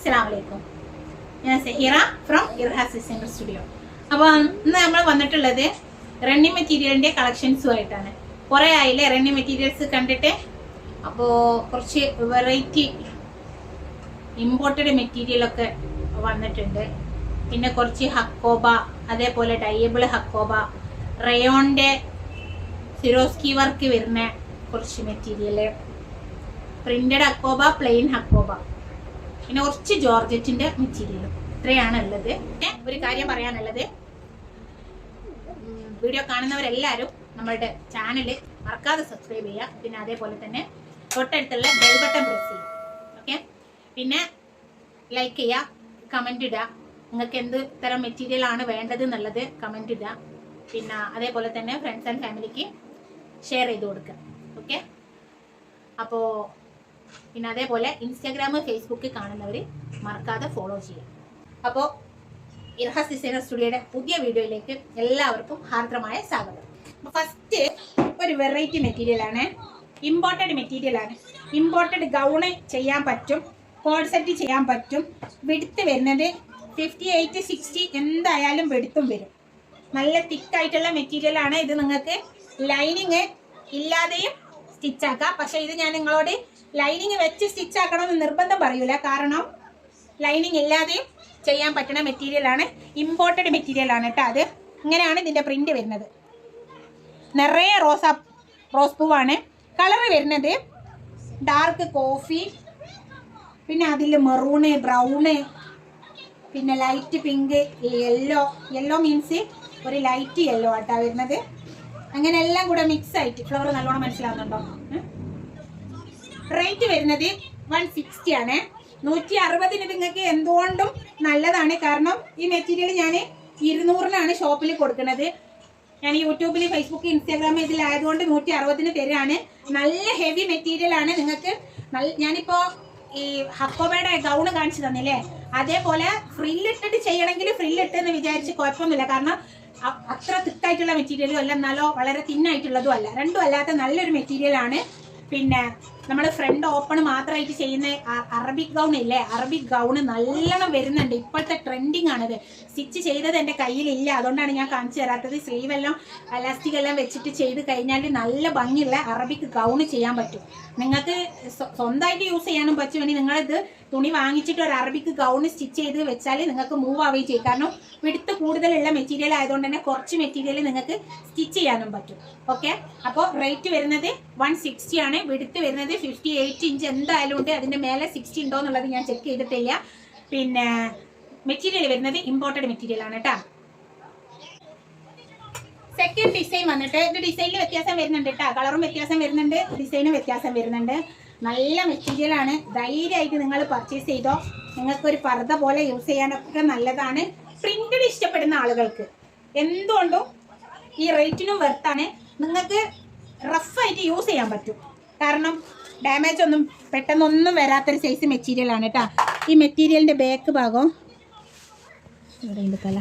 അസ്സലാമലൈക്കും. ഞാൻ സെഹീറ from ഇർഹാസ് designer studio. അപ്പോൾ ഇന്ന് നമ്മൾ വന്നിട്ടുള്ളത് റണ്ണിങ് മെറ്റീരിയലിൻ്റെ കളക്ഷൻസുമായിട്ടാണ്. കുറേ ആയില്ലേ റണ്ണിങ് മെറ്റീരിയൽസ് കണ്ടിട്ട്. അപ്പോൾ കുറച്ച് വെറൈറ്റി ഇമ്പോർട്ടഡ് മെറ്റീരിയലൊക്കെ വന്നിട്ടുണ്ട്. പിന്നെ കുറച്ച് ഹക്കോബ, അതേപോലെ ഡയബിൾ ഹക്കോബ, റയോണിൻ്റെ സിറോസ്കി വർക്ക് വരുന്ന കുറച്ച് material, printed hakoba, plain hakoba, പിന്നെ കുറച്ച് ജോർജറ്റിന്റെ മെറ്റീരിയലും. ഇത്രയാണ് ഉള്ളത്. ഒരു കാര്യം പറയാനുള്ളത്, വീഡിയോ കാണുന്നവരെല്ലാവരും നമ്മളുടെ ചാനൽ മറക്കാതെ സബ്സ്ക്രൈബ് ചെയ്യുക. പിന്നെ അതേപോലെ തന്നെ തൊട്ടടുത്തുള്ള ബെൽ ബട്ടൺ പ്രസ് ചെയ്യുക. ഓക്കെ, പിന്നെ ലൈക്ക് ചെയ്യുക, കമന്റ് ഇടുക. നിങ്ങൾക്ക് എന്ത് തരം മെറ്റീരിയൽ ആണ് വേണ്ടത് എന്നുള്ളത് കമന്റ് ഇടുക. പിന്നെ അതേപോലെ തന്നെ ഫ്രണ്ട്സ് ആൻഡ് ഫാമിലിക്ക് ഷെയർ ചെയ്ത് കൊടുക്കുക. ഓക്കെ, അപ്പോൾ പിന്നെ അതേപോലെ ഇൻസ്റ്റാഗ്രാം, ഫേസ്ബുക്ക് കാണുന്നവർ മറക്കാതെ ഫോളോ ചെയ്യുക. അപ്പോൾ ഇർഹാസ് ഡിസൈനർ സ്റ്റുഡിയോയുടെ പുതിയ വീഡിയോയിലേക്ക് എല്ലാവർക്കും ഹാർദ്രമായ സ്വാഗതം. ഫസ്റ്റ് ഒരു വെറൈറ്റി മെറ്റീരിയലാണ്, ഇമ്പോർട്ടഡ് മെറ്റീരിയലാണ്. ഇമ്പോർട്ടഡ് ഗൗണ് ചെയ്യാൻ പറ്റും, കോഡ് സെറ്റ് ചെയ്യാൻ പറ്റും. വെടുത്ത് വരുന്നത് 58-60 എന്തായാലും വെടുത്തും വരും. നല്ല തിക്കായിട്ടുള്ള മെറ്റീരിയലാണ് ഇത്. നിങ്ങൾക്ക് ലൈനിങ് ഇല്ലാതെയും സ്റ്റിച്ചാക്കാം. പക്ഷെ ഇത് ഞാൻ നിങ്ങളോട് ലൈനിങ് വെച്ച് സ്റ്റിച്ചാക്കണമെന്ന് നിർബന്ധം പറയൂല, കാരണം ലൈനിങ് ഇല്ലാതെയും ചെയ്യാൻ പറ്റുന്ന മെറ്റീരിയലാണ്. ഇമ്പോർട്ടഡ് മെറ്റീരിയലാണ് കേട്ടോ. അത് ഇങ്ങനെയാണ് ഇതിൻ്റെ പ്രിന്റ് വരുന്നത്. നിറയെ റോസ് പൂവാണ്. കളർ വരുന്നത് ഡാർക്ക് കോഫി, പിന്നെ അതിൽ മെറൂണ്, ബ്രൗണ്, പിന്നെ ലൈറ്റ് പിങ്ക്, യെല്ലോ മീൻസ് ഒരു ലൈറ്റ് യെല്ലോ ആട്ടാ വരുന്നത്. അങ്ങനെ എല്ലാം കൂടെ മിക്സ് ആയിട്ട് ഫ്ലവർ നല്ലോണം മനസ്സിലാവുന്നുണ്ടോ? റേറ്റ് വരുന്നത് 160 ആണ്. 160 നിങ്ങൾക്ക് എന്തുകൊണ്ടും നല്ലതാണ്. കാരണം ഈ മെറ്റീരിയൽ ഞാൻ 200-നാണ് ഷോപ്പിൽ കൊടുക്കുന്നത്. ഞാൻ യൂട്യൂബിൽ, ഫേസ്ബുക്ക്, ഇൻസ്റ്റാഗ്രാം ഇതിലായതുകൊണ്ട് 160-ന് തരാണ്. നല്ല ഹെവി മെറ്റീരിയൽ ആണ്. നിങ്ങൾക്ക് ഞാനിപ്പോൾ ഈ ഹക്കോബയുടെ ഗൗണ് കാണിച്ചു തന്നില്ലേ, അതേപോലെ ഫ്രില്ലിട്ടിട്ട് ചെയ്യണമെങ്കിൽ ഫ്രില്ലിട്ടെന്ന് വിചാരിച്ച് കുഴപ്പമൊന്നുമില്ല. കാരണം അത്ര തിക്കായിട്ടുള്ള മെറ്റീരിയലും അല്ല, എന്നാലോ വളരെ തിന്നായിട്ടുള്ളതും അല്ല. രണ്ടും അല്ലാത്ത നല്ലൊരു മെറ്റീരിയലാണ്. പിന്നെ നമ്മൾ ഫ്രണ്ട് ഓപ്പൺ മാത്രമായിട്ട് ചെയ്യുന്ന അറബിക് ഗൗൺ ഇല്ലേ, അറബിക് ഗൗണ് നല്ലോണം വരുന്നുണ്ട്. ഇപ്പോഴത്തെ ട്രെൻഡിങ് ആണിത്. സ്റ്റിച്ച് ചെയ്തത് എൻ്റെ കയ്യിലില്ല, അതുകൊണ്ടാണ് ഞാൻ കാണിച്ചു തരാത്തത്. സ്ലീവ് എല്ലാം എലാസ്റ്റിക് എല്ലാം വെച്ചിട്ട് ചെയ്ത് കഴിഞ്ഞാൽ നല്ല ഭംഗിയുള്ള അറബിക് ഗൗണ് ചെയ്യാൻ പറ്റും. നിങ്ങൾക്ക് സ്വന്തമായിട്ട് യൂസ് ചെയ്യാനും പറ്റുമെങ്കിൽ നിങ്ങളിത് തുണി വാങ്ങിച്ചിട്ട് ഒരു അറബിക് ഗൗണ് സ്റ്റിച്ച് ചെയ്ത് വെച്ചാൽ നിങ്ങൾക്ക് മൂവ് ആവുകയും ചെയ്യും. കാരണം വിടുത്ത് കൂടുതലുള്ള മെറ്റീരിയൽ ആയതുകൊണ്ട് തന്നെ കുറച്ച് മെറ്റീരിയൽ നിങ്ങൾക്ക് സ്റ്റിച്ച് ചെയ്യാനും പറ്റും. ഓക്കെ, അപ്പോൾ റേറ്റ് വരുന്നത് 160 ആണ്. വിടുത്ത് വരുന്നത് 58 ഇഞ്ച് എന്തായാലും ഉണ്ട്. അതിൻ്റെ മേലെ 60 ഉണ്ടോ എന്നുള്ളത് ഞാൻ ചെക്ക് ചെയ്തിട്ടില്ല. പിന്നെ മെറ്റീരിയൽ വരുന്നത് ഇമ്പോർട്ടഡ് മെറ്റീരിയൽ ആണ് കേട്ടോ. സെക്കൻഡ് ഡിസൈൻ വന്നിട്ട് ഇത് ഡിസൈനിൽ വ്യത്യാസം വരുന്നുണ്ട് കേട്ടോ. കളറും വ്യത്യാസം വരുന്നുണ്ട്, ഡിസൈനും വ്യത്യാസം വരുന്നുണ്ട്. നല്ല മെറ്റീരിയൽ ആണ്. ധൈര്യമായിട്ട് നിങ്ങൾ പർച്ചേസ് ചെയ്തോ. നിങ്ങൾക്കൊരു പർദ്ദ പോലെ യൂസ് ചെയ്യാനൊക്കെ നല്ലതാണ്. പ്രിന്റഡ് ഇഷ്ടപ്പെടുന്ന ആളുകൾക്ക് എന്തുകൊണ്ടും ഈ റേറ്റിനും വെർത്താണ്. നിങ്ങൾക്ക് റഫായിട്ട് യൂസ് ചെയ്യാൻ പറ്റും. കാരണം ഡാമേജ് ഒന്നും പെട്ടെന്നൊന്നും വരാത്തൊരു സൈസ് മെറ്റീരിയൽ ആണ് കേട്ടോ. ഈ മെറ്റീരിയലിൻ്റെ ബാക്ക് ഭാഗം ഇവിടെ കല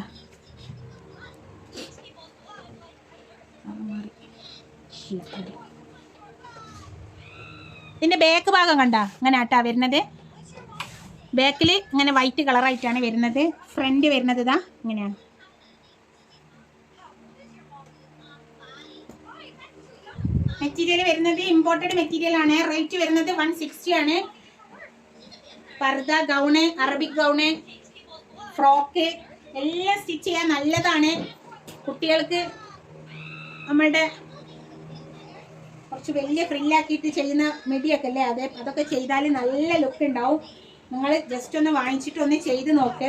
ഇതിൻ്റെ ബാക്ക് ഭാഗം കണ്ട അങ്ങനെ ആട്ടാ വരുന്നത്. ബാക്കിൽ ഇങ്ങനെ വൈറ്റ് കളറായിട്ടാണ് വരുന്നത്. ഫ്രണ്ട് വരുന്നത് ഇതാ ഇങ്ങനെയാണ്. മെറ്റീരിയൽ വരുന്നത് ഇമ്പോർട്ടഡ് മെറ്റീരിയൽ ആണ്. റേറ്റ് വരുന്നത് 160 ആണ്. പർദ്ദ, ഗൗണ്, അറബിക് ഗൗണ്, ഫ്രോക്ക് എല്ലാം സ്റ്റിച്ച് ചെയ്യാൻ നല്ലതാണ്. കുട്ടികൾക്ക് നമ്മളുടെ കുറച്ച് വലിയ ഫ്രില്ലാക്കിയിട്ട് ചെയ്യുന്ന മിഡിയൊക്കെ അല്ലേ, അതൊക്കെ ചെയ്താൽ നല്ല ലുക്ക് ഉണ്ടാവും. നിങ്ങൾ ജസ്റ്റ് ഒന്ന് വാങ്ങിച്ചിട്ട് ഒന്ന് ചെയ്ത് നോക്ക്.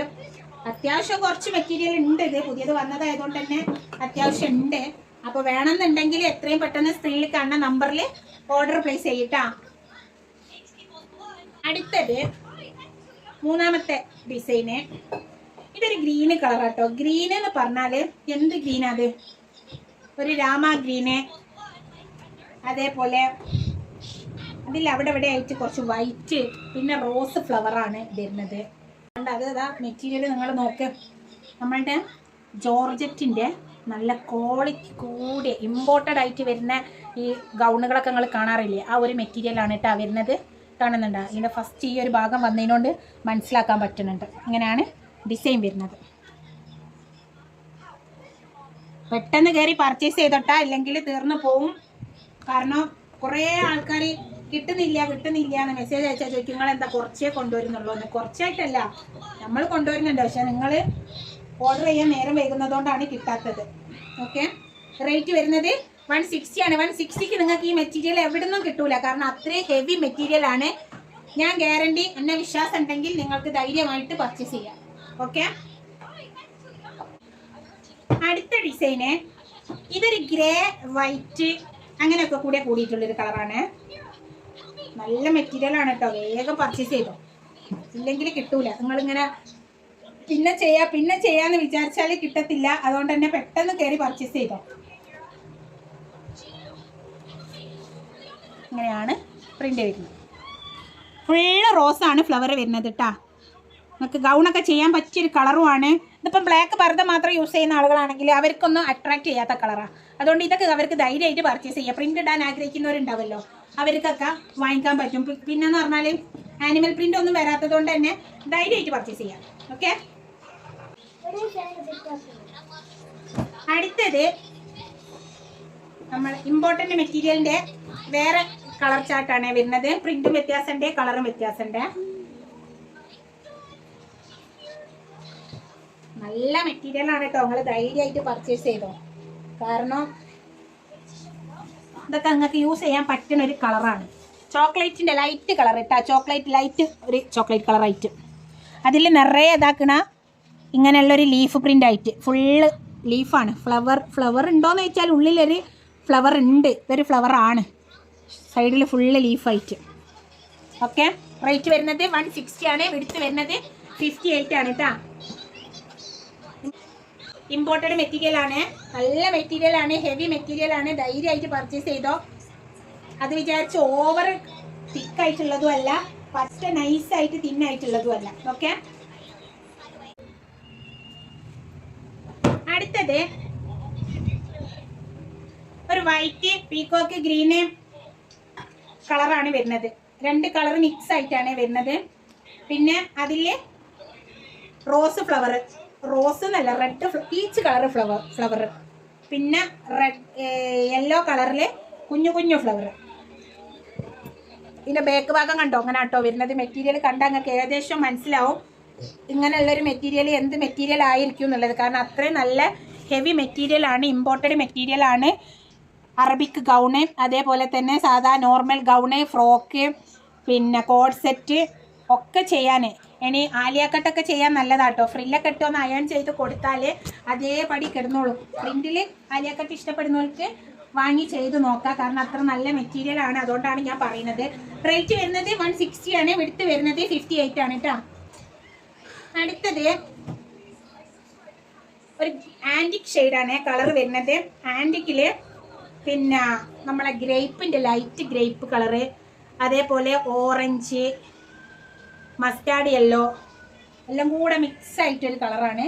അത്യാവശ്യം കുറച്ച് മെറ്റീരിയൽ ഉണ്ട്. ഇത് പുതിയത് വന്നതായതുകൊണ്ട് തന്നെ അത്യാവശ്യം ഉണ്ട്. അപ്പോൾ വേണമെന്നുണ്ടെങ്കിൽ എത്രയും പെട്ടെന്ന് സ്ക്രീനിൽ കാണുന്ന നമ്പറിൽ ഓർഡർ പ്ലേസ് ചെയ്യട്ടാ. അടുത്തത് മൂന്നാമത്തെ ഡിസൈന്. ഇതൊരു ഗ്രീന് കളറാട്ടോ. ഗ്രീൻ എന്ന് പറഞ്ഞാൽ എന്ത് ഗ്രീനാ അത്? ഒരു രാമ ഗ്രീന്, അതേപോലെ അതിൽ അവിടെ ഇവിടെ ആയിട്ട് കുറച്ച് വൈറ്റ്, പിന്നെ റോസ് ഫ്ലവറാണ് വരുന്നത്. അത് ഇതാ മെറ്റീരിയൽ നിങ്ങൾ നോക്ക്. നമ്മളുടെ ജോർജറ്റിൻ്റെ നല്ല ക്വാളിറ്റി കൂടിയ ഇമ്പോർട്ടഡ് ആയിട്ട് വരുന്ന ഈ ഗൗണുകളൊക്കെ നിങ്ങൾ കാണാറില്ലേ, ആ ഒരു മെറ്റീരിയലാണ് കേട്ടോ വരുന്നത്. കാണുന്നുണ്ടോ? ഇതിൻ്റെ ഫസ്റ്റ് ഈ ഒരു ഭാഗം വന്നതിനോണ്ട് മനസ്സിലാക്കാൻ പറ്റുന്നുണ്ട്. ഇങ്ങനെയാണ് ഡിസൈൻ വരുന്നത്. പെട്ടെന്ന് കയറി പർച്ചേസ് ചെയ്തോട്ടാ, അല്ലെങ്കിൽ തീർന്നു പോവും. കാരണം കുറേ ആൾക്കാർ കിട്ടുന്നില്ല എന്ന് മെസ്സേജ് അയച്ചാൽ ചോദിക്കും നിങ്ങൾ എന്താ കുറച്ചേ കൊണ്ടുവരുന്നുള്ളൂ എന്ന്. കുറച്ചായിട്ടല്ല, നമ്മൾ കൊണ്ടുവരുന്നുണ്ട്, പക്ഷെ നിങ്ങൾ ഓർഡർ ചെയ്യാൻ നേരം വൈകുന്നതുകൊണ്ടാണ് കിട്ടാത്തത്. ഓക്കെ, റേറ്റ് വരുന്നത് 160 ആണ്. 160ക്ക് നിങ്ങൾക്ക് ഈ മെറ്റീരിയൽ എവിടെ നിന്നും കിട്ടൂല, കാരണം അത്രയും ഹെവി മെറ്റീരിയൽ ആണ്. ഞാൻ ഗ്യാരണ്ടി, എന്നെ വിശ്വാസം ഉണ്ടെങ്കിൽ നിങ്ങൾക്ക് ധൈര്യമായിട്ട് പർച്ചേസ് ചെയ്യാം. ഓക്കെ, അടുത്ത ഡിസൈന് ഇതൊരു ഗ്രേ വൈറ്റ് അങ്ങനെയൊക്കെ കൂടിയിട്ടുള്ളൊരു കളറാണ്. നല്ല മെറ്റീരിയൽ ആണ് കേട്ടോ, വേഗം പർച്ചേസ് ചെയ്തോ, ഇല്ലെങ്കിൽ കിട്ടൂല. നിങ്ങളിങ്ങനെ പിന്നെ ചെയ്യാന്ന് വിചാരിച്ചാൽ കിട്ടത്തില്ല. അതുകൊണ്ട് തന്നെ പെട്ടെന്ന് കയറി പർച്ചേസ് ചെയ്തോ. ഇങ്ങനെയാണ് പ്രിന്റ് വരുന്നത്. ഫുള്ള് റോസാണ് ഫ്ലവർ വരുന്നത് കേട്ടാ. നിങ്ങൾക്ക് ഗൗണൊക്കെ ചെയ്യാൻ പറ്റിയൊരു കളറുമാണ്. ഇതിപ്പം ബ്ലാക്ക് പർദ്ദ മാത്രം യൂസ് ചെയ്യുന്ന ആളുകളാണെങ്കിൽ അവർക്കൊന്നും അട്രാക്ട് ചെയ്യാത്ത കളറാണ്. അതുകൊണ്ട് ഇതൊക്കെ അവർക്ക് ധൈര്യമായിട്ട് പർച്ചേസ് ചെയ്യാം. പ്രിന്റ് ഇടാൻ ആഗ്രഹിക്കുന്നവരുണ്ടാവല്ലോ, അവർക്കൊക്കെ വാങ്ങിക്കാൻ പറ്റും. പിന്നെന്ന് പറഞ്ഞാൽ ആനിമൽ പ്രിന്റ് ഒന്നും വരാത്തത് കൊണ്ട് തന്നെ ധൈര്യമായിട്ട് പർച്ചേസ് ചെയ്യാം. ഓക്കെ, അടുത്തത് നമ്മൾ ഇമ്പോർട്ടൻ്റ് മെറ്റീരിയലിൻ്റെ വേറെ കളർ ചാർട്ടാണ് വരുന്നത്. പ്രിന്റും വ്യത്യാസമുണ്ട്, കളറും വ്യത്യാസമുണ്ട്. നല്ല മെറ്റീരിയൽ ആണ് കേട്ടോ, നിങ്ങൾ ധൈര്യമായിട്ട് പർച്ചേസ് ചെയ്തോ. കാരണം ഇതൊക്കെ നിങ്ങൾക്ക് യൂസ് ചെയ്യാൻ പറ്റുന്ന ഒരു കളറാണ്. ചോക്ലേറ്റിൻ്റെ ലൈറ്റ് കളർ ഇട്ടാ, ചോക്ലേറ്റ് ലൈറ്റ്, ഒരു ചോക്ലേറ്റ് കളർ ആയിട്ട് അതിൽ നിറയെ ഇതാക്കണ ഇങ്ങനെയുള്ളൊരു ലീഫ് പ്രിൻ്റ് ആയിട്ട്. ഫുള്ള് ലീഫാണ്. ഫ്ലവർ ഉണ്ടോയെന്ന് ചോദിച്ചാൽ ഉള്ളിലൊരു ഫ്ലവർ ഉണ്ട്. ഇതൊരു ഫ്ലവറാണ്, സൈഡിൽ ഫുള്ള് ലീഫായിട്ട്. ഓക്കെ, റേറ്റ് വരുന്നത് 160 ആണ്. വിടുത്ത് വരുന്നത് 58 ആണ് കേട്ടോ. ഇമ്പോർട്ടഡ് മെറ്റീരിയൽ ആണ്, നല്ല മെറ്റീരിയൽ ആണ്, ഹെവി മെറ്റീരിയൽ ആണ്. ധൈര്യമായിട്ട് പർച്ചേസ് ചെയ്തോ. അത് വിചാരിച്ച് ഓവർ തിക്കായിട്ടുള്ളതും അല്ല, പറ്റ നൈസായിട്ട് തിന്നായിട്ടുള്ളതും അല്ല. ഓക്കെ, അടുത്തത് ഒരു വൈറ്റ് പീകോക്ക് ഗ്രീന് കളറാണ് വരുന്നത്. രണ്ട് കളർ മിക്സ് ആയിട്ടാണ് വരുന്നത്. പിന്നെ അതിൽ റോസ് ഫ്ലവർ, റോസ് എന്നല്ല റെഡ് പീച്ച് കളർ ഫ്ലവർ, പിന്നെ റെഡ് യെല്ലോ കളറിൽ കുഞ്ഞു ഫ്ലവർ. ഇതിൻ്റെ ബാക്ക് ഭാഗം കണ്ടോ, അങ്ങനെ കേട്ടോ വരുന്നത്. മെറ്റീരിയൽ കണ്ടാൽ നിങ്ങൾക്ക് ഏകദേശം മനസ്സിലാവും ഇങ്ങനെയുള്ളൊരു മെറ്റീരിയൽ എന്ത് മെറ്റീരിയൽ ആയിരിക്കും എന്നുള്ളത്. കാരണം അത്രയും നല്ല ഹെവി മെറ്റീരിയൽ ആണ്, ഇമ്പോർട്ടഡ് മെറ്റീരിയൽ ആണ്. അറബിക് ഗൗണ്, അതേപോലെ തന്നെ സാധാ നോർമൽ ഗൗണ്, ഫ്രോക്ക്, പിന്നെ കോഡ് സെറ്റ് ഒക്കെ ചെയ്യാൻ. ഇനി ആലിയാക്കട്ടൊക്കെ ചെയ്യാൻ നല്ലതാട്ടോ. ഫ്രില്ലൊക്കെ ഇട്ടൊന്ന് അയൺ ചെയ്ത് കൊടുത്താൽ അതേപടി കിടന്നോളൂ. പ്രിന്റിൽ ആലിയാക്കട്ട് ഇഷ്ടപ്പെടുന്നവർക്ക് വാങ്ങി ചെയ്ത് നോക്കാം, കാരണം അത്ര നല്ല മെറ്റീരിയൽ ആണ്. അതുകൊണ്ടാണ് ഞാൻ പറയുന്നത്. റേറ്റ് വരുന്നത് 160 ആണ്. വിടുത്ത് വരുന്നത് 58 ആണ് കേട്ടോ. അടുത്തത് ഒരു ആൻറ്റിക് ഷെയ്ഡാണ് കളർ വരുന്നത്. ആൻറ്റിക്കിൽ പിന്നെ നമ്മളെ ഗ്രേപ്പിൻ്റെ ലൈറ്റ് ഗ്രേപ്പ് കളറ്, അതേപോലെ ഓറഞ്ച്, മസ്റ്റാർഡ് യെല്ലോ എല്ലാം കൂടെ മിക്സ് ആയിട്ടൊരു കളറാണ്.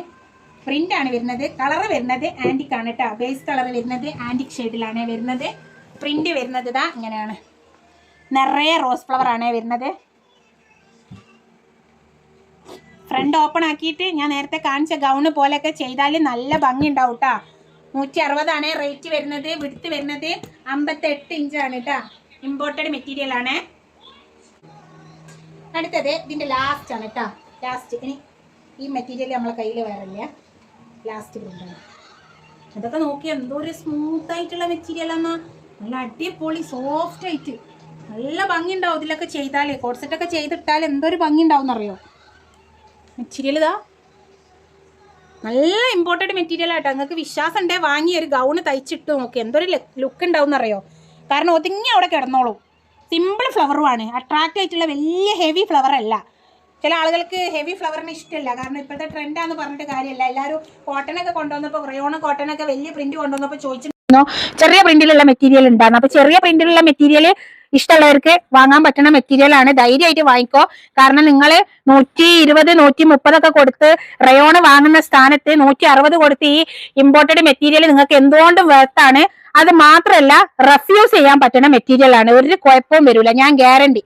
പ്രിൻ്റാണ് വരുന്നത്. കളറ് വരുന്നത് ആൻറ്റിക് ആണ് കേട്ടോ. ബേസ് കളർ വരുന്നത് ആൻറ്റിക് ഷെയ്ഡിലാണ് വരുന്നത്. പ്രിൻ്റ് വരുന്നത് ഇതാ ഇങ്ങനെയാണ്. നിറയെ റോസ് ഫ്ലവർ ആണ് വരുന്നത്. ഫ്രണ്ട് ഓപ്പൺ ആക്കിയിട്ട് ഞാൻ നേരത്തെ കാണിച്ച ഗൗണ് പോലെയൊക്കെ ചെയ്താൽ നല്ല ഭംഗി ഉണ്ടാവും കേട്ടോ. 160 ആണ് റേറ്റ് വരുന്നത്. വിടുത്ത് വരുന്നത് 58 ഇഞ്ചാണ് കേട്ടോ. ഇമ്പോർട്ടഡ് മെറ്റീരിയൽ ആണ്. അടുത്തത് ഇതിൻ്റെ ലാസ്റ്റ് ആണ് കേട്ടോ. ലാസ്റ്റ് ഇനി ഈ മെറ്റീരിയൽ നമ്മളെ കയ്യിൽ വേറില്ല. ലാസ്റ്റ് പ്രിൻ്റാണ്. അതൊക്കെ നോക്കിയാൽ എന്തോ ഒരു സ്മൂത്ത് ആയിട്ടുള്ള മെറ്റീരിയലാണെന്നാ. നല്ല അടിപൊളി സോഫ്റ്റ് ആയിട്ട് നല്ല ഭംഗി ഉണ്ടാവും ഇതിലൊക്കെ ചെയ്താൽ. കോഡ്സെറ്റൊക്കെ ചെയ്തിട്ടാൽ എന്തൊരു ഭംഗി ഉണ്ടാവും എന്നറിയോ. മെറ്റീരിയൽ ഇതാ നല്ല ഇമ്പോർട്ടൻറ്റ് മെറ്റീരിയൽ ആട്ടോ. നിങ്ങൾക്ക് വിശ്വാസം ഉണ്ടേ വാങ്ങി ഒരു ഗൗണ് തയ്ച്ചിട്ട് നോക്കി എന്തൊരു ലുക്ക് ഉണ്ടാവും എന്നറിയോ. കാരണം ഒതുങ്ങി അവിടെ കിടന്നോളൂ. സിമ്പിൾ ഫ്ലവറുമാണ്. അട്രാക്റ്റ് ആയിട്ടുള്ള വലിയ ഹെവി ഫ്ലവർ അല്ല. ചില ആളുകൾക്ക് ഹെവി ഫ്ലവറിന് ഇഷ്ടമല്ല. കാരണം ഇപ്പോഴത്തെ ട്രെൻഡാന്ന് പറഞ്ഞിട്ട് കാര്യമല്ല. എല്ലാവരും കോട്ടനൊക്കെ കൊണ്ടുവന്നപ്പോൾ റയോൺ കോട്ടനൊക്കെ വലിയ പ്രിന്റ് കൊണ്ടുവന്നപ്പോൾ ചോദിച്ചിട്ടുണ്ടോ ചെറിയ പ്രിന്റിലുള്ള മെറ്റീരിയൽ ഉണ്ടായിരുന്നു. അപ്പോൾ ചെറിയ പ്രിന്റിലുള്ള മെറ്റീരിയൽ ഇഷ്ടമുള്ളവർക്ക് വാങ്ങാൻ പറ്റുന്ന മെറ്റീരിയൽ ആണ്. ധൈര്യമായിട്ട് വാങ്ങിക്കോ. കാരണം നിങ്ങൾ 120, 130 ഒക്കെ കൊടുത്ത് റയോണ് വാങ്ങുന്ന സ്ഥാനത്ത് 160 കൊടുത്ത് ഈ ഇമ്പോർട്ടഡ് മെറ്റീരിയൽ നിങ്ങൾക്ക് എന്തുകൊണ്ടും വേർത്താണ്. അത് മാത്രമല്ല റെഫ്യൂസ് ചെയ്യാൻ പറ്റുന്ന മെറ്റീരിയൽ ആണ്. ഒരു കുഴപ്പവും വരില്ല, ഞാൻ ഗ്യാരണ്ടി.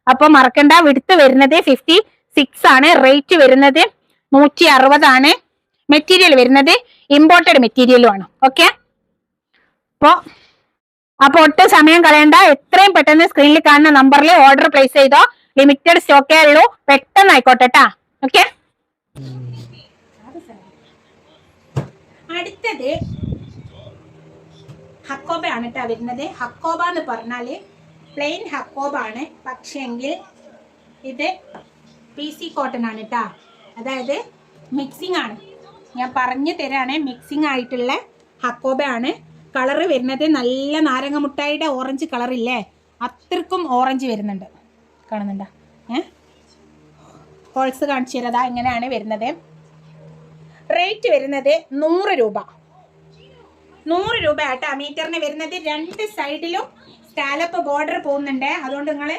അപ്പൊ മറക്കണ്ട. വിടുത്ത് വരുന്നത് 56 ആണ്. റേറ്റ് വരുന്നത് 160 ആണ്. മെറ്റീരിയൽ വരുന്നത് ഇമ്പോർട്ടഡ് മെറ്റീരിയലും ആണ്. ഓക്കെ, അപ്പൊ ഒട്ടും സമയം കളയണ്ട, എത്രയും പെട്ടെന്ന് സ്ക്രീനിൽ കാണുന്ന നമ്പറിൽ ഓർഡർ പ്ലേസ് ചെയ്തോ. ലിമിറ്റഡ് സ്റ്റോക്കേ ഉള്ളൂ, പെട്ടെന്ന് ആയിക്കോട്ടെ ട്ടാ. ഓക്കെ, അടുത്തത് ഹക്കോബ ആണ് കേട്ടോ വരുന്നത്. ഹക്കോബ എന്ന് പറഞ്ഞാല് പ്ലെയിൻ ഹക്കോബ ആണ്, പക്ഷെങ്കിൽ ഇത് PC കോട്ടൺ ആണ് കേട്ടോ. അതായത് മിക്സിംഗ് ആണ്, ഞാൻ പറഞ്ഞു തരാണ്. മിക്സിംഗ് ആയിട്ടുള്ള ഹക്കോബ ആണ്. കളറ് വരുന്നത് നല്ല നാരങ്ങ മുട്ടായിയുടെ ഓറഞ്ച് കളറില്ലേ, അത്രക്കും ഓറഞ്ച് വരുന്നുണ്ട്. കാണുന്നുണ്ടോ? ഹോൾസ് കാണിച്ചു തരതാ, ഇങ്ങനെയാണ് വരുന്നത്. റേറ്റ് വരുന്നത് 100 രൂപ. 100 രൂപ ആട്ടാ മീറ്ററിന് വരുന്നത്. 2 സൈഡിലും സ്കാലപ്പ് ബോർഡർ പോകുന്നുണ്ട്. അതുകൊണ്ട് നിങ്ങൾ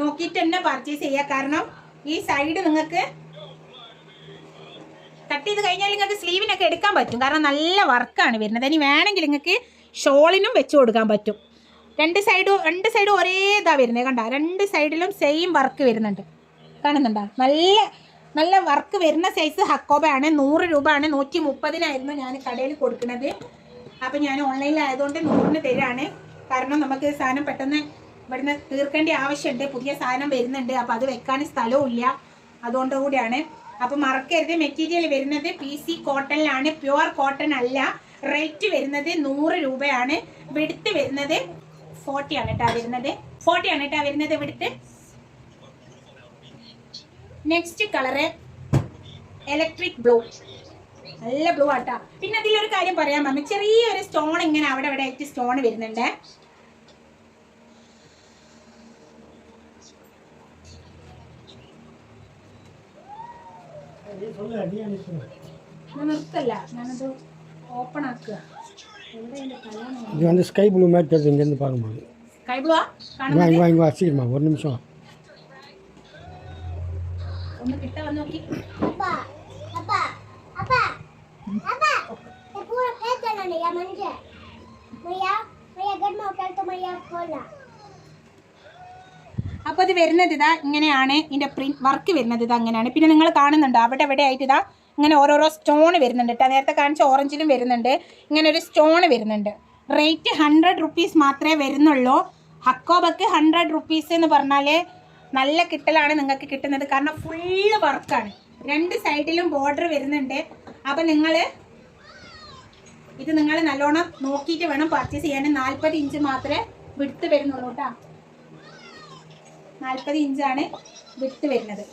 നോക്കിയിട്ട് തന്നെ പർച്ചേസ് ചെയ്യുക. കാരണം ഈ സൈഡ് നിങ്ങൾക്ക് കട്ട് ചെയ്ത് കഴിഞ്ഞാൽ നിങ്ങൾക്ക് സ്ലീവിനൊക്കെ എടുക്കാൻ പറ്റും. കാരണം നല്ല വർക്കാണ് വരുന്നത്. ഇനി വേണമെങ്കിൽ നിങ്ങൾക്ക് ഷോളിനും വെച്ച് കൊടുക്കാൻ പറ്റും. രണ്ട് സൈഡും ഒരേ ഇതാ വരുന്നത്. കണ്ട, 2 സൈഡിലും സെയിം വർക്ക് വരുന്നുണ്ട്. കാണുന്നുണ്ടോ? നല്ല വർക്ക് വരുന്ന സൈസ് ഹക്കോബയാണ്. 100 രൂപ ആണ്. 130-നായിരുന്നു ഞാൻ കടയിൽ കൊടുക്കുന്നത്. അപ്പം ഞാൻ ഓൺലൈനിലായതുകൊണ്ട് 100-ന് തരാണ്. കാരണം നമുക്ക് സാധനം പെട്ടെന്ന് ഇവിടുന്ന് തീർക്കേണ്ട ആവശ്യമുണ്ട്. പുതിയ സാധനം വരുന്നുണ്ട്, അപ്പം അത് വെക്കാൻ സ്ഥലവും ഇല്ല. അതുകൊണ്ട് കൂടിയാണ്. അപ്പം മറക്കരുത്, മെറ്റീരിയൽ വരുന്നത് PC കോട്ടണിലാണ്, പ്യുവർ കോട്ടൺ അല്ല. റേറ്റ് വരുന്നത് 100 രൂപയാണ്. വിടുത്ത് വരുന്നത് 40 ആണ് കേട്ടോ വരുന്നത്. 40 ആണ് കേട്ടോ വരുന്നത് വിടുത്ത്. നെക്സ്റ്റ് കളറ് ഇലക്ട്രിക് ബ്ലൂ, നല്ല ബ്ലൂ ആട്ടാ. പിന്നെ അതിലൊരു കാര്യം പറയാൻ പറഞ്ഞു, ചെറിയൊരു സ്റ്റോൺ ഇങ്ങനെ അവിടെ ഇവിടെ ആയിട്ട് സ്റ്റോൺ വരുന്നുണ്ട്. നിർത്തല്ല, ഞാനത് ഓപ്പൺ ആക്കുക. ஸ்கை ப்ளூ மேட்ச் தெரியுது இங்கேருந்து பார்க்கும்போது. ஸ்கை ப்ளூவா? வாங்க சீக்கிரமா, ஒரு நிமிஷம். ഒന്ന് കിട്ട വന്ന് നോക്കി. அப்பா அப்பா அப்பா அப்பா ये पूरा फेंक देना नहीं या मंजे मैया घर में उठा तो मैया खोला. അപ്പോൾ ഇത് വരുന്നത് ഇതാ ഇങ്ങനെയാണ്. ഇതിൻ്റെ പ്രിന്റ് വർക്ക് വരുന്നത് ഇതാ അങ്ങനെയാണ്. പിന്നെ നിങ്ങൾ കാണുന്നുണ്ട് അവിടെ ഇവിടെ ആയിട്ട് ഇതാ ഇങ്ങനെ ഓരോരോ സ്റ്റോൺ വരുന്നുണ്ട് കേട്ടോ. നേരത്തെ കാണിച്ച ഓറഞ്ചിലും വരുന്നുണ്ട്, ഇങ്ങനെ ഒരു സ്റ്റോൺ വരുന്നുണ്ട്. റേറ്റ് 100 റുപ്പീസ് മാത്രമേ വരുന്നുള്ളൂ. ഹക്കോബക്ക് 100 റുപ്പീസ് എന്ന് പറഞ്ഞാൽ നല്ല കിട്ടലാണ് നിങ്ങൾക്ക് കിട്ടുന്നത്. കാരണം ഫുള്ള് വർക്കാണ്, 2 സൈഡിലും ബോർഡർ വരുന്നുണ്ട്. അപ്പം ഇത് നിങ്ങൾ നല്ലോണം നോക്കിയിട്ട് വേണം പർച്ചേസ് ചെയ്യാൻ. 40 ഇഞ്ച് മാത്രമേ വിടുത്ത് വരുന്നുള്ളൂ കേട്ടോ. 40 ഇഞ്ചാണ് വിടുത്ത് വരുന്നത്.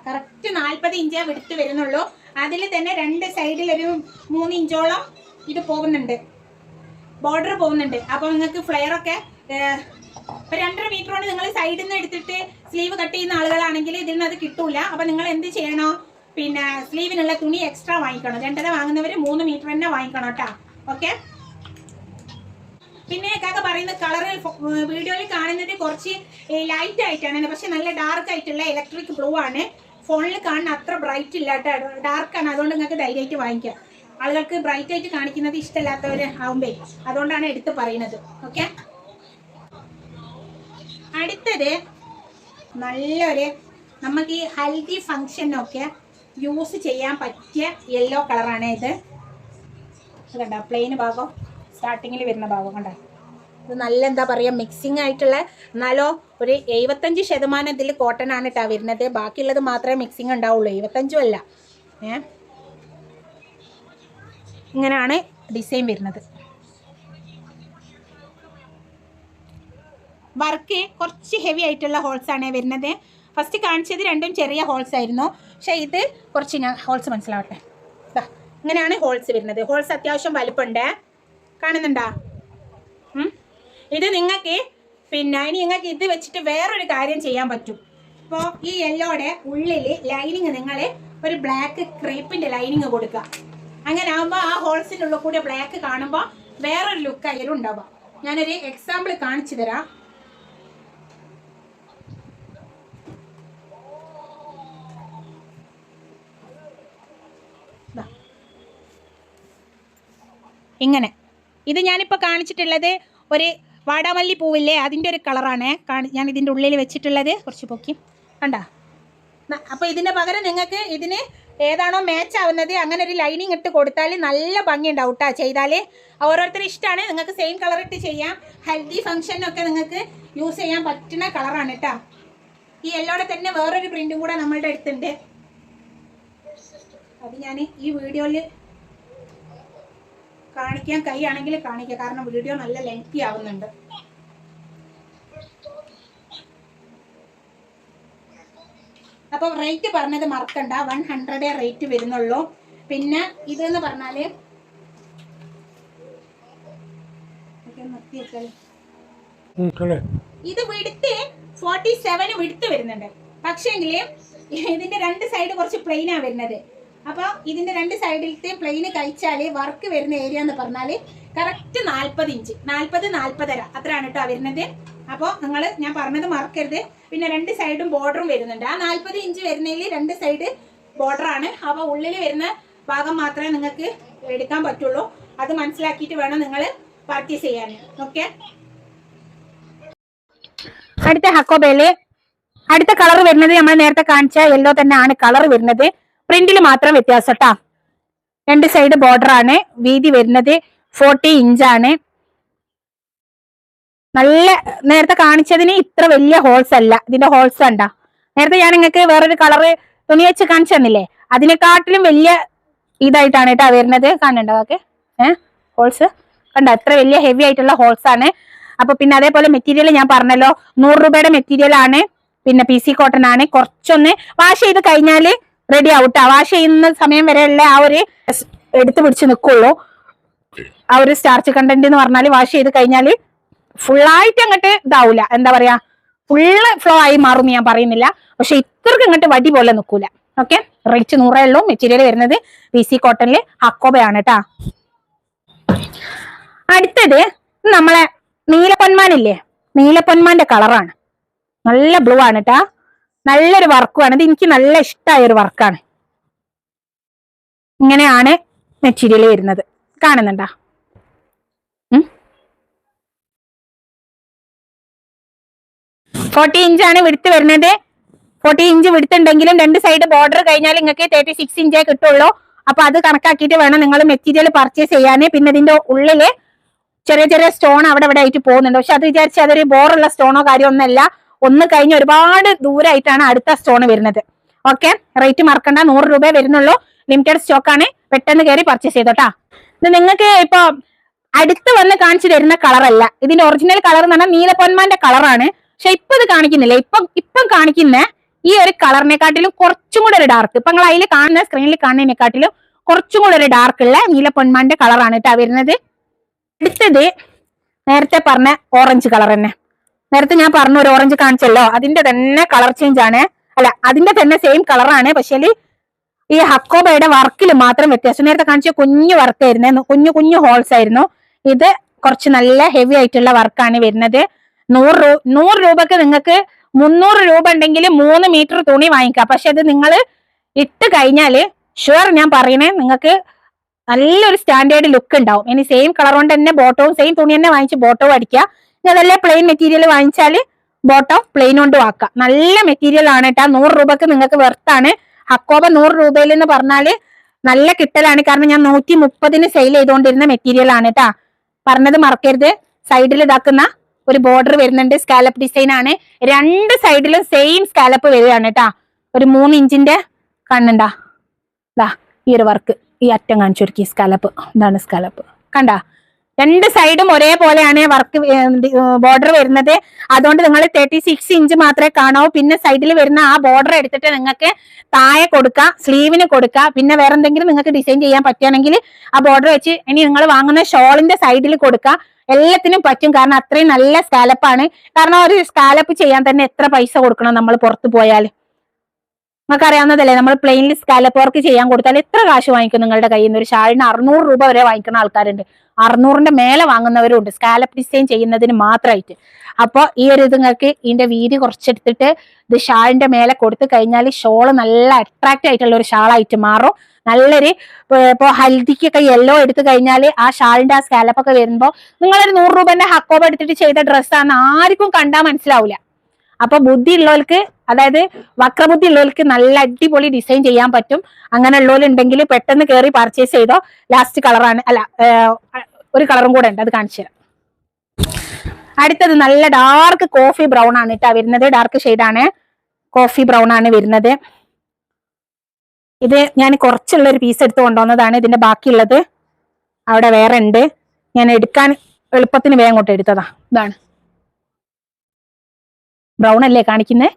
കറക്റ്റ് 40 ഇഞ്ചേ വിടുത്ത് വരുന്നുള്ളൂ. അതിൽ തന്നെ 2 സൈഡിൽ ഒരു 3 ഇഞ്ചോളം ഇത് പോകുന്നുണ്ട്, ബോർഡർ പോകുന്നുണ്ട്. അപ്പോൾ നിങ്ങൾക്ക് ഫ്ലെയറൊക്കെ ഇപ്പം 2.5 മീറ്റർ കൊണ്ട് നിങ്ങൾ സൈഡിൽ നിന്ന് എടുത്തിട്ട് സ്ലീവ് കട്ട് ചെയ്യുന്ന ആളുകളാണെങ്കിൽ ഇതിൽ നിന്ന് അത് കിട്ടൂല. അപ്പം നിങ്ങൾ എന്ത് ചെയ്യണോ, പിന്നെ സ്ലീവിനുള്ള തുണി എക്സ്ട്രാ വാങ്ങിക്കണം. 2.5 വാങ്ങുന്നവർ 3 മീറ്റർ തന്നെ വാങ്ങിക്കണം കേട്ടോ. ഓക്കെ, പിന്നെ കാക്ക പറയുന്ന കളർ വീഡിയോയിൽ കാണുന്നത് കുറച്ച് ലൈറ്റ് ആയിട്ടാണ്, പക്ഷെ നല്ല ഡാർക്ക് ആയിട്ടുള്ള ഇലക്ട്രിക് ബ്ലൂ ആണ്. ഫോണിൽ കാണുന്ന അത്ര ബ്രൈറ്റ് ഇല്ല കേട്ടോ, ഡാർക്കാണ്. അതുകൊണ്ട് നിങ്ങൾക്ക് ധൈര്യമായിട്ട് വാങ്ങിക്കാം. ആളുകൾക്ക് ബ്രൈറ്റ് ആയിട്ട് കാണിക്കുന്നത് ഇഷ്ടമല്ലാത്തവർ ആവുമ്പേ, അതുകൊണ്ടാണ് എടുത്ത് പറയുന്നത്. ഓക്കെ, അടുത്തത് നല്ലൊരു നമുക്ക് ഈ ഹൽദി ഫംഗ്ഷനൊക്കെ യൂസ് ചെയ്യാൻ പറ്റിയ യെല്ലോ കളറാണ് ഇത്. കണ്ട, പ്ലെയിൻ ഭാഗം സ്റ്റാർട്ടിങ്ങിൽ വരുന്ന ഭാഗം കണ്ട. ഇത് നല്ല എന്താ പറയുക, മിക്സിങ് ആയിട്ടുള്ള എന്നാലോ ഒരു 75% ഇതിൽ കോട്ടൺ ആണ് കേട്ടോ വരുന്നത്. ബാക്കിയുള്ളത് മാത്രമേ മിക്സിങ് ഉണ്ടാവുള്ളൂ, 75 അല്ല. ഇങ്ങനെയാണ് ഡിസൈൻ വരുന്നത്. വർക്ക് കുറച്ച് ഹെവി ആയിട്ടുള്ള ഹോൾസ് ആണ് വരുന്നത്. ഫസ്റ്റ് കാണിച്ചത് രണ്ടും ചെറിയ ഹോൾസ് ആയിരുന്നു, പക്ഷേ ഇത് കുറച്ച് ഞാൻ ഹോൾസ് മനസ്സിലാവട്ടെ. ഇങ്ങനെയാണ് ഹോൾസ് വരുന്നത്. ഹോൾസ് അത്യാവശ്യം വലുപ്പമുണ്ട്, കാണുന്നുണ്ടോ? ഇത് നിങ്ങൾക്ക് പിന്നെ ഇനി നിങ്ങൾക്ക് ഇത് വെച്ചിട്ട് വേറൊരു കാര്യം ചെയ്യാൻ പറ്റും. ഇപ്പോൾ ഈ യെല്ലോയുടെ ഉള്ളിൽ ലൈനിങ് നിങ്ങൾ ഒരു ബ്ലാക്ക് ക്രേപ്പിൻ്റെ ലൈനിങ് കൊടുക്കുക. അങ്ങനെ ആകുമ്പോൾ ആ ഹോൾസിൻ്റെ ഉള്ളിൽ കൂടെ ബ്ലാക്ക് കാണുമ്പോൾ വേറൊരു ലുക്കായാലും ഉണ്ടാവുക. ഞാനൊരു എക്സാമ്പിൾ കാണിച്ചു തരാം. ഇങ്ങനെ ഇത് ഞാനിപ്പോൾ കാണിച്ചിട്ടുള്ളത് ഒരു വാടാമല്ലി പൂവില്ലേ അതിൻ്റെ ഒരു കളറാണ് ഞാൻ ഇതിൻ്റെ ഉള്ളിൽ വെച്ചിട്ടുള്ളത്. കുറച്ച് പൊക്കി കണ്ട. അപ്പോൾ ഇതിന് പകരം നിങ്ങൾക്ക് ഇതിന് ഏതാണോ മാച്ച് ആവുന്നത് അങ്ങനെ ഒരു ലൈനിങ് ഇട്ട് കൊടുത്താൽ നല്ല ഭംഗി ഉണ്ടാവും കേട്ടോ. ചെയ്താൽ ഓരോരുത്തരും ഇഷ്ടമാണ്. നിങ്ങൾക്ക് സെയിം കളർ ഇട്ട് ചെയ്യാം. ഹെൽത്തി ഫംഗ്ഷനൊക്കെ നിങ്ങൾക്ക് യൂസ് ചെയ്യാൻ പറ്റുന്ന കളറാണ് കേട്ടോ. ഈ യെല്ലോടെ തന്നെ വേറൊരു പ്രിന്റും കൂടെ നമ്മളുടെ അടുത്തുണ്ട്. അത് ഞാൻ ഈ വീഡിയോയിൽ കാണിക്കാൻ കഴിയാണെങ്കിൽ കാണിക്കാം, കാരണം വീഡിയോ നല്ല ലെങ്തി ആവുന്നുണ്ട്. അപ്പോൾ റേറ്റ് പറഞ്ഞത് മറക്കണ്ട, 100 റേറ്റ് വരുന്നുള്ളൂ. പിന്നെ ഇതെന്ന് പറഞ്ഞാൽ ഇത് വിടുത്ത് 47 വിടുത്ത് വരുന്നുണ്ട്. പക്ഷേങ്കിൽ ഇതിന്റെ 2 സൈഡ് കുറച്ച് പ്ലെയിനാണ് വരുന്നത്. അപ്പോൾ ഇതിന്റെ 2 സൈഡിലത്തെ പ്ലെയിന് കഴിച്ചാൽ വർക്ക് വരുന്ന ഏരിയ എന്ന് പറഞ്ഞാൽ കറക്റ്റ് 40 ഇഞ്ച്, 40-40.5 അത്രയാണ് കേട്ടോ വരുന്നത്. അപ്പോൾ ഞാൻ പറഞ്ഞത് മറക്കരുത്. പിന്നെ 2 സൈഡും ബോർഡറും വരുന്നുണ്ട്. ആ 40 ഇഞ്ച് വരുന്നതിൽ 2 സൈഡ് ബോർഡറാണ്. അപ്പോൾ ഉള്ളിൽ വരുന്ന ഭാഗം മാത്രമേ നിങ്ങൾക്ക് എടുക്കാൻ പറ്റുള്ളൂ. അത് മനസ്സിലാക്കിയിട്ട് വേണം നിങ്ങൾ പർച്ചേസ് ചെയ്യാൻ. ഓക്കെ, അടുത്ത ഹക്കോബയില് അടുത്ത കളർ വരുന്നത് നമ്മൾ നേരത്തെ കാണിച്ച യെല്ലോ തന്നെയാണ് കളർ വരുന്നത്. പ്രിന്റിൽ മാത്രം വ്യത്യാസം കേട്ടോ. 2 സൈഡ് ബോർഡർ ആണ്. വീതി വരുന്നത് 40 ഇഞ്ചാണ്. നല്ല നേരത്തെ കാണിച്ചതിന് ഇത്ര വലിയ ഹോൾസ് അല്ല. ഇതിന്റെ ഹോൾസ് കണ്ടാ. നേരത്തെ ഞാൻ നിങ്ങൾക്ക് വേറൊരു കളറ് തുണി വെച്ച് കാണിച്ചു തന്നില്ലേ, അതിനെക്കാട്ടിലും വലിയ ഇതായിട്ടാണ് കേട്ടോ വരുന്നത്. കാണണ്ടോ ഒക്കെ ഹോൾസ് കണ്ട, അത്ര വലിയ ഹെവി ആയിട്ടുള്ള ഹോൾസ് ആണ്. അപ്പൊ പിന്നെ അതേപോലെ മെറ്റീരിയൽ ഞാൻ പറഞ്ഞല്ലോ 100 രൂപയുടെ മെറ്റീരിയൽ ആണ്. പിന്നെ PC കോട്ടൺ ആണ്. കുറച്ചൊന്ന് വാഷ് ചെയ്ത് കഴിഞ്ഞാൽ റെഡി ആവട്ടെ. വാഷ് ചെയ്യുന്ന സമയം വരെയുള്ള ആ ഒരു എടുത്ത് പിടിച്ച് നിൽക്കുള്ളൂ. ആ ഒരു സ്റ്റാർച്ച് കണ്ടന്റ് എന്ന് പറഞ്ഞാൽ വാഷ് ചെയ്ത് കഴിഞ്ഞാൽ ഫുള്ളായിട്ട് അങ്ങോട്ട് ഇതാവൂല, എന്താ പറയാ, ഫുള്ള് ഫ്ലോ ആയി മാറും ഞാൻ പറയുന്നില്ല. പക്ഷെ ഇത്രക്ക് ഇങ്ങോട്ട് വടി പോലെ നിൽക്കൂല. ഓക്കെ, റേറ്റ് 100 ഉള്ളൂ. മെറ്റീരിയൽ വരുന്നത് PC കോട്ടണില് ഹക്കോബയാണ് കേട്ടാ. അടുത്തത് നമ്മളെ നീലപ്പൊന്മാനില്ലേ, നീലപ്പൊന്മാന്റെ കളറാണ്. നല്ല ബ്ലൂ ആണ് കേട്ടാ. നല്ലൊരു വർക്കുമാണ്. ഇത് എനിക്ക് നല്ല ഇഷ്ടമായ ഒരു വർക്കാണ്. ഇങ്ങനെയാണ് മെറ്റീരിയൽ വരുന്നത്. കാണുന്നുണ്ടാ? 40 ഇഞ്ചാണ് വിടുത്ത് വരുന്നത്. 40 ഇഞ്ച് വിടുത്തുണ്ടെങ്കിലും 2 സൈഡ് ബോർഡർ കഴിഞ്ഞാൽ നിങ്ങൾക്ക് 36 ഇഞ്ചേ കിട്ടുള്ളൂ. അപ്പൊ അത് കണക്കാക്കിയിട്ട് വേണം നിങ്ങൾ മെറ്റീരിയൽ പർച്ചേസ് ചെയ്യാന്. പിന്നെ ഇതിന്റെ ഉള്ളില് ചെറിയ ചെറിയ സ്റ്റോൺ അവിടെ ഇവിടെ ആയിട്ട് പോകുന്നുണ്ട്. പക്ഷെ അത് വിചാരിച്ച് അതൊരു ബോറുള്ള സ്റ്റോണോ കാര്യമൊന്നുമല്ല. ഒന്ന് കഴിഞ്ഞ് ഒരുപാട് ദൂരമായിട്ടാണ് അടുത്ത സ്റ്റോൺ വരുന്നത്. ഓക്കെ, റേറ്റ് മറക്കണ്ട, 100 രൂപ വരുന്നുള്ളൂ. ലിമിറ്റഡ് സ്റ്റോക്ക് ആണ്. പെട്ടെന്ന് കയറി പർച്ചേസ് ചെയ്തോട്ടാ. ഇത് നിങ്ങൾക്ക് ഇപ്പൊ അടുത്ത് വന്ന് കാണിച്ചു തരുന്ന കളറല്ല. ഇതിന്റെ ഒറിജിനൽ കളർ എന്ന് പറഞ്ഞാൽ നീലപ്പൊന്മാന്റെ കളറാണ്. പക്ഷെ ഇപ്പൊ ഇത് കാണിക്കുന്നില്ല. ഇപ്പം കാണിക്കുന്ന ഈ ഒരു കളറിനെക്കാട്ടിലും കുറച്ചും കൂടെ ഒരു ഡാർക്ക്, ഇപ്പൊ നിങ്ങൾ അതിൽ കാണുന്ന സ്ക്രീനിൽ കാണുന്നതിനെക്കാട്ടിലും കുറച്ചും കൂടെ ഒരു ഡാർക്ക് ഉള്ള നീലപ്പൊന്മാന്റെ കളറാണ് കേട്ടോ വരുന്നത്. അടുത്തത് നേരത്തെ പറഞ്ഞ ഓറഞ്ച് കളർ തന്നെ. നേരത്തെ ഞാൻ പറഞ്ഞ ഒരു ഓറഞ്ച് കാണിച്ചല്ലോ, അതിന്റെ തന്നെ കളർ ചേഞ്ച് ആണ്. അല്ല, അതിന്റെ തന്നെ സെയിം കളറാണ്. പക്ഷേ ഈ ഹക്കോബയുടെ വർക്കിൽ മാത്രം വ്യത്യാസം. നേരത്തെ കാണിച്ച കുഞ്ഞു വർക്കായിരുന്നു, കുഞ്ഞു ഹോൾസ് ആയിരുന്നു. ഇത് കുറച്ച് നല്ല ഹെവി ആയിട്ടുള്ള വർക്കാണ് വരുന്നത്. 100 രൂപക്ക് നിങ്ങൾക്ക് 300 രൂപ ഉണ്ടെങ്കിൽ 3 മീറ്റർ തുണി വാങ്ങിക്കാം. പക്ഷെ അത് നിങ്ങൾ ഇട്ട് കഴിഞ്ഞാല് ഷുവർ ഞാൻ പറയണേ, നിങ്ങൾക്ക് നല്ലൊരു സ്റ്റാൻഡേർഡ് ലുക്ക് ഉണ്ടാവും. ഇനി സെയിം കളർ കൊണ്ട് തന്നെ ബോട്ടവും സെയിം തുണി തന്നെ വാങ്ങിച്ച് ബോട്ടവും അടിക്കുക. ഇനി അതല്ലേ പ്ലെയിൻ മെറ്റീരിയൽ വാങ്ങിച്ചാൽ ബോട്ടം പ്ലെയിൻ കൊണ്ട് വാക്കാം. നല്ല മെറ്റീരിയൽ ആണ് കേട്ടോ. 100 രൂപക്ക് നിങ്ങൾക്ക് വെർത്താണ്. ഹക്കോബ 100 രൂപയിൽ എന്ന് പറഞ്ഞാല് നല്ല കിട്ടലാണ്. കാരണം ഞാൻ 130 സെയിൽ ചെയ്തുകൊണ്ടിരുന്ന മെറ്റീരിയൽ ആണ് കേട്ടാ. പറഞ്ഞത് മറക്കരുത്. സൈഡിൽ ഇതാക്കുന്ന ഒരു ബോർഡർ വരുന്നുണ്ട്. സ്കാലപ്പ് ഡിസൈൻ ആണ്. 2 സൈഡിലും സെയിം സ്കാലപ്പ് വരികയാണ് കേട്ടാ. ഒരു 3 ഇഞ്ചിന്റെ കണ്ണുണ്ടാ. ദാ ഈ ഒരു വർക്ക്, ഈ അറ്റം കാണിച്ചു കൊടുക്കി. സ്കാലപ്പ്, ഇതാണ് സ്കാലപ്പ്. കണ്ടാ, 2 സൈഡും ഒരേപോലെയാണ് വർക്ക് ബോർഡർ വരുന്നത്. അതുകൊണ്ട് നിങ്ങൾ 36 ഇഞ്ച് മാത്രമേ കാണാവൂ. പിന്നെ സൈഡിൽ വരുന്ന ആ ബോർഡർ എടുത്തിട്ട് നിങ്ങൾക്ക് താഴെ കൊടുക്കുക, സ്ലീവിന് കൊടുക്കുക. പിന്നെ വേറെ എന്തെങ്കിലും നിങ്ങൾക്ക് ഡിസൈൻ ചെയ്യാൻ പറ്റുകയാണെങ്കിൽ ആ ബോർഡർ വെച്ച് ഇനി നിങ്ങൾ വാങ്ങുന്ന ഷോളിന്റെ സൈഡിൽ കൊടുക്കുക. എല്ലാത്തിനും പറ്റും. കാരണം അത്രയും നല്ല സ്കാലപ്പാണ്. കാരണം ഒരു സ്കാലപ്പ് ചെയ്യാൻ തന്നെ എത്ര പൈസ കൊടുക്കണം നമ്മൾ പുറത്ത് പോയാൽ. നിങ്ങൾക്ക് അറിയാവുന്നതല്ലേ, നമ്മൾ പ്ലെയിനിൽ സ്കാലപ്പ് വർക്ക് ചെയ്യാൻ കൊടുത്താൽ എത്ര കാശ് വാങ്ങിക്കും നിങ്ങളുടെ കയ്യിൽ നിന്ന്? ഒരു ഷാളിന് 600 രൂപ വരെ വാങ്ങിക്കുന്ന ആൾക്കാരുണ്ട്, 600ന്റെ മേലെ വാങ്ങുന്നവരും ഉണ്ട് സ്കാലപ്പ് ഡിസൈൻ ചെയ്യുന്നതിന് മാത്രമായിട്ട്. അപ്പോൾ ഈ ഒരു ഇത് നിങ്ങൾക്ക് ഇതിന്റെ വീതി കുറച്ചെടുത്തിട്ട് ഇത് ഷാളിന്റെ മേലെ കൊടുത്തു കഴിഞ്ഞാൽ ഷോള് നല്ല അട്രാക്റ്റീവ് ആയിട്ടുള്ള ഒരു ഷാളായിട്ട് മാറും. നല്ലൊരു ഇപ്പൊ ഹൽദിക്കൊക്കെ യെല്ലോ എടുത്തു കഴിഞ്ഞാൽ ആ ഷാളിന്റെ ആ സ്കാലപ്പ് ഒക്കെ വരുമ്പോൾ നിങ്ങളൊരു 100 രൂപന്റെ ഹക്കോബ് എടുത്തിട്ട് ചെയ്ത ഡ്രസ്സാന്ന് ആർക്കും കണ്ടാൽ മനസ്സിലാവില്ല. അപ്പൊ ബുദ്ധി ഉള്ളവർക്ക്, അതായത് വക്രബുദ്ധി ഉള്ളവർക്ക് നല്ല അടിപൊളി ഡിസൈൻ ചെയ്യാൻ പറ്റും. അങ്ങനെ ഉള്ളവരുണ്ടെങ്കിൽ പെട്ടെന്ന് കയറി പർച്ചേസ് ചെയ്തോ. ലാസ്റ്റ് കളറാണ്, അല്ല ഒരു കളറും കൂടെ ഉണ്ട്, അത് കാണിച്ചു തരാം. അടുത്തത് നല്ല ഡാർക്ക് കോഫി ബ്രൗൺ ആണ് കേട്ടോ വരുന്നത്. ഡാർക്ക് ഷെയ്ഡാണ്, കോഫി ബ്രൗൺ ആണ് വരുന്നത്. ഇത് ഞാൻ കുറച്ചുള്ള ഒരു പീസ് എടുത്ത് കൊണ്ടുവന്നതാണ്. ഇതിന്റെ ബാക്കിയുള്ളത് അവിടെ വേറെ ഉണ്ട്. ഞാൻ എടുക്കാൻ എളുപ്പത്തിന് വേഗം കൊണ്ട് എടുത്തതാ. ഇതാണ് ബ്രൗൺ അല്ലേ കാണിക്കുന്നേ?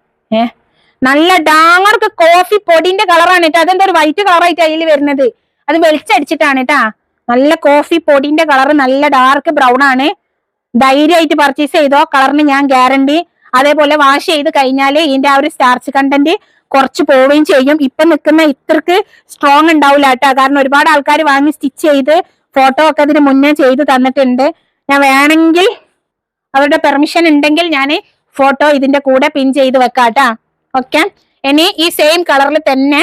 നല്ല ഡാർക്ക് കോഫി പൊടിന്റെ കളറാണ് കേട്ടോ. അതെന്താ ഒരു വൈറ്റ് കളറായിട്ട് അതിൽ വരുന്നത്? അത് വെളിച്ചടിച്ചിട്ടാണ് കേട്ടാ. നല്ല കോഫി പൊടിന്റെ കളർ, നല്ല ഡാർക്ക് ബ്രൗൺ ആണ്. ധൈര്യമായിട്ട് പർച്ചേസ് ചെയ്തോ, കളറിന് ഞാൻ ഗ്യാരണ്ടി. അതേപോലെ വാഷ് ചെയ്ത് കഴിഞ്ഞാൽ ഇതിന്റെ ആ ഒരു സ്റ്റാർച്ച് കണ്ടന്റ് കുറച്ച് പോവുകയും ചെയ്യും. ഇപ്പൊ നിൽക്കുന്ന ഇത്രക്ക് സ്ട്രോങ് ഉണ്ടാവില്ല കേട്ടോ, കാരണം ഒരുപാട് ആൾക്കാർ വാങ്ങി സ്റ്റിച്ച് ചെയ്ത് ഫോട്ടോ ഒക്കെ അതിന് മുന്നേ ചെയ്ത് തന്നിട്ടുണ്ട്. ഞാൻ വേണമെങ്കിൽ അവരുടെ പെർമിഷൻ ഉണ്ടെങ്കിൽ ഞാൻ ഫോട്ടോ ഇതിന്റെ കൂടെ പിൻ ചെയ്ത് വെക്കാട്ടാ. ഓക്കെ, ഇനി ഈ സെയിം കളറിൽ തന്നെ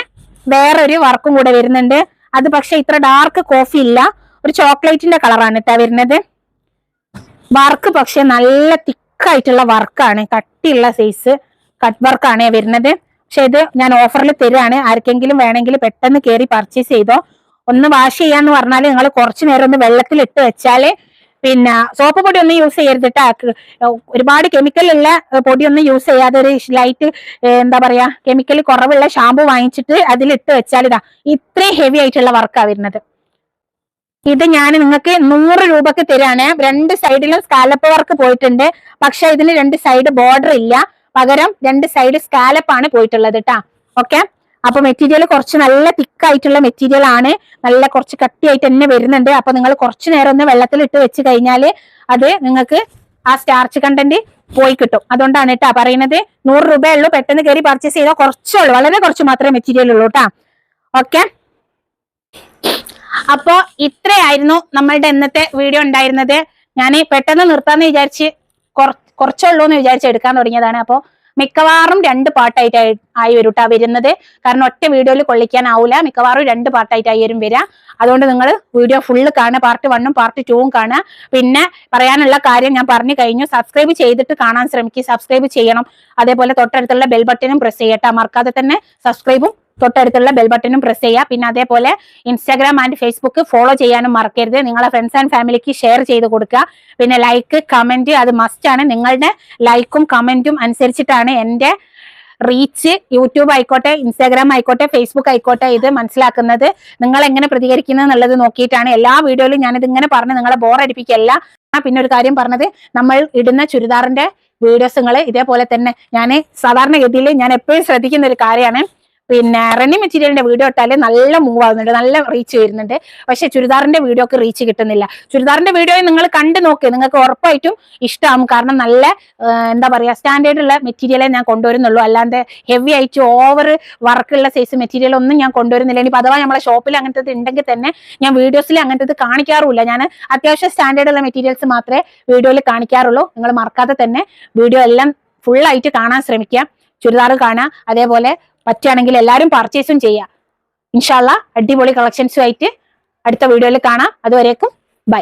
വേറൊരു വർക്കും കൂടെ വരുന്നുണ്ട്. അത് പക്ഷെ ഇത്ര ഡാർക്ക് കോഫി ഇല്ല, ഒരു ചോക്ലേറ്റിന്റെ കളറാണ് കേട്ടോ വരുന്നത്. വർക്ക് പക്ഷെ നല്ല തിക്കായിട്ടുള്ള വർക്കാണ്, കട്ടിയുള്ള സൈസ് കട്ട് വർക്കാണ് വരുന്നത്. പക്ഷെ ഇത് ഞാൻ ഓഫറിൽ തരുവാണ്. ആർക്കെങ്കിലും വേണമെങ്കിൽ പെട്ടെന്ന് കയറി പർച്ചേസ് ചെയ്തോ. ഒന്ന് വാഷ് ചെയ്യാന്ന് പറഞ്ഞാൽ നിങ്ങൾ കുറച്ചു നേരം ഒന്ന് വെള്ളത്തിൽ ഇട്ട് വെച്ചാല്, പിന്നെ സോപ്പ് പൊടി ഒന്നും യൂസ് ചെയ്യരുത് കേട്ടോ. ഒരുപാട് കെമിക്കലുള്ള പൊടിയൊന്നും യൂസ് ചെയ്യാതെ ഒരു ലൈറ്റ് എന്താ പറയാ കെമിക്കൽ കുറവുള്ള ഷാമ്പു വാങ്ങിച്ചിട്ട് അതിലിട്ട് വെച്ചാൽ ഇതാ ഇത്രയും ഹെവി ആയിട്ടുള്ള വർക്കാ വരുന്നത്. ഇത് ഞാൻ നിങ്ങൾക്ക് 100 രൂപക്ക് തരാണ്. 2 സൈഡിലും സ്കാലപ്പ് വർക്ക് പോയിട്ടുണ്ട്, പക്ഷെ ഇതിന് 2 സൈഡ് ബോർഡർ ഇല്ല, പകരം 2 സൈഡ് സ്കാലപ്പ് ആണ് പോയിട്ടുള്ളത് കേട്ടാ. ഓക്കെ, അപ്പൊ മെറ്റീരിയൽ കുറച്ച് നല്ല തിക്കായിട്ടുള്ള മെറ്റീരിയൽ ആണ്, നല്ല കുറച്ച് കട്ടിയായിട്ട് തന്നെ വരുന്നുണ്ട്. അപ്പൊ നിങ്ങൾ കുറച്ചു നേരം ഒന്ന് വെള്ളത്തിൽ ഇട്ട് വെച്ച് കഴിഞ്ഞാൽ അത് നിങ്ങൾക്ക് ആ സ്റ്റാർച്ച് കണ്ടന്റ് പോയി കിട്ടും. അതുകൊണ്ടാണ് കേട്ടാ പറയുന്നത്. 100 രൂപയുള്ളൂ, പെട്ടെന്ന് കയറി പർച്ചേസ് ചെയ്താൽ കുറച്ചുള്ളൂ, വളരെ കുറച്ച് മാത്രമേ മെറ്റീരിയൽ ഉള്ളൂ കേട്ടാ. ഓക്കെ, അപ്പോ ഇത്രയായിരുന്നു നമ്മളുടെ ഇന്നത്തെ വീഡിയോ ഉണ്ടായിരുന്നത്. ഞാൻ പെട്ടെന്ന് നിർത്താന്ന് വിചാരിച്ച് കുറച്ചുള്ളൂ എന്ന് വിചാരിച്ച് എടുക്കാൻ തുടങ്ങിയതാണ്. അപ്പോൾ മിക്കവാറും 2 പാർട്ടായിട്ട് ആയി വരും കേട്ടോ വരുന്നത്, കാരണം ഒറ്റ വീഡിയോയിൽ കൊള്ളിക്കാനാവൂല. മിക്കവാറും 2 പാർട്ടായിട്ടായിരിക്കും വരിക. അതുകൊണ്ട് നിങ്ങൾ വീഡിയോ ഫുള്ള് കാണുക, പാർട്ട് 1ഉം പാർട്ട് 2ഉം കാണുക. പിന്നെ പറയാനുള്ള കാര്യം ഞാൻ പറഞ്ഞു കഴിഞ്ഞു, സബ്സ്ക്രൈബ് ചെയ്തിട്ട് കാണാൻ ശ്രമിക്കുക, സബ്സ്ക്രൈബ് ചെയ്യണം. അതേപോലെ തൊട്ടടുത്തുള്ള ബെൽ ബട്ടണും പ്രസ് ചെയ്യട്ടെ, മറക്കാതെ തന്നെ സബ്സ്ക്രൈബും തൊട്ടടുത്തുള്ള ബെൽ ബട്ടണും പ്രസ് ചെയ്യുക. പിന്നെ അതേപോലെ ഇൻസ്റ്റാഗ്രാം ആൻഡ് ഫേസ്ബുക്ക് ഫോളോ ചെയ്യാനും മറക്കരുത്. നിങ്ങളെ ഫ്രണ്ട്സ് ആൻഡ് ഫാമിലിക്ക് ഷെയർ ചെയ്ത് കൊടുക്കുക. പിന്നെ ലൈക്ക് കമന്റ് അത് മസ്റ്റ് ആണ്. നിങ്ങളുടെ ലൈക്കും കമന്റും അനുസരിച്ചിട്ടാണ് എൻ്റെ റീച്ച് യൂട്യൂബ് ആയിക്കോട്ടെ, ഇൻസ്റ്റാഗ്രാം ആയിക്കോട്ടെ, ഫേസ്ബുക്ക് ആയിക്കോട്ടെ ഇത് മനസ്സിലാക്കുന്നത്. നിങ്ങൾ എങ്ങനെ പ്രതികരിക്കുന്നത് എന്നുള്ളത് നോക്കിയിട്ടാണ്. എല്ലാ വീഡിയോയിലും ഞാനിത് ഇങ്ങനെ പറഞ്ഞ് നിങ്ങളെ ബോറടിപ്പിക്കല്ല. പിന്നെ ഒരു കാര്യം പറഞ്ഞത്, നമ്മൾ ഇടുന്ന ചുരിദാറിന്റെ വീഡിയോസുകൾ ഇതേപോലെ തന്നെ ഞാൻ സാധാരണഗതിയിൽ ഞാൻ എപ്പോഴും ശ്രദ്ധിക്കുന്ന ഒരു കാര്യമാണ്. പിന്നെ റണ്ണിങ് മെറ്റീരിയലിന്റെ വീഡിയോ ഇട്ടാല് നല്ല മൂവ് ആവുന്നുണ്ട്, നല്ല റീച്ച് വരുന്നുണ്ട്. പക്ഷെ ചുരിദാറിന്റെ വീഡിയോക്ക് റീച്ച് കിട്ടുന്നില്ല. ചുരിദാറിന്റെ വീഡിയോ നിങ്ങൾ കണ്ടു നോക്കി, നിങ്ങൾക്ക് ഉറപ്പായിട്ടും ഇഷ്ടമാകും. കാരണം നല്ല എന്താ പറയാ സ്റ്റാൻഡേർഡ് ഉള്ള മെറ്റീരിയലേ ഞാൻ കൊണ്ടുവരുന്നുള്ളൂ, അല്ലാതെ ഹെവി ആയിട്ട് ഓവർ വർക്കുള്ള സൈസ് മെറ്റീരിയൽ ഒന്നും ഞാൻ കൊണ്ടുവരുന്നില്ല. ഇനി അഥവാ നമ്മളെ ഷോപ്പിൽ അങ്ങനത്തെ ഉണ്ടെങ്കിൽ തന്നെ ഞാൻ വീഡിയോസിൽ അങ്ങനത്തെ കാണിക്കാറുമില്ല. ഞാൻ അത്യാവശ്യം സ്റ്റാൻഡേർഡ് ഉള്ള മെറ്റീരിയൽസ് മാത്രമേ വീഡിയോയിൽ കാണിക്കാറുള്ളൂ. നിങ്ങൾ മറക്കാതെ തന്നെ വീഡിയോ എല്ലാം ഫുള്ളായിട്ട് കാണാൻ ശ്രമിക്കുക. ചുരിദാർ കാണാം, അതേപോലെ പറ്റുകയാണെങ്കിൽ എല്ലാവരും പർച്ചേസും ചെയ്യുക. ഇൻഷാ അല്ലാഹ് അടിപൊളി കളക്ഷൻസുമായിട്ട് അടുത്ത വീഡിയോയിൽ കാണാം. അതുവരേക്കും ബൈ.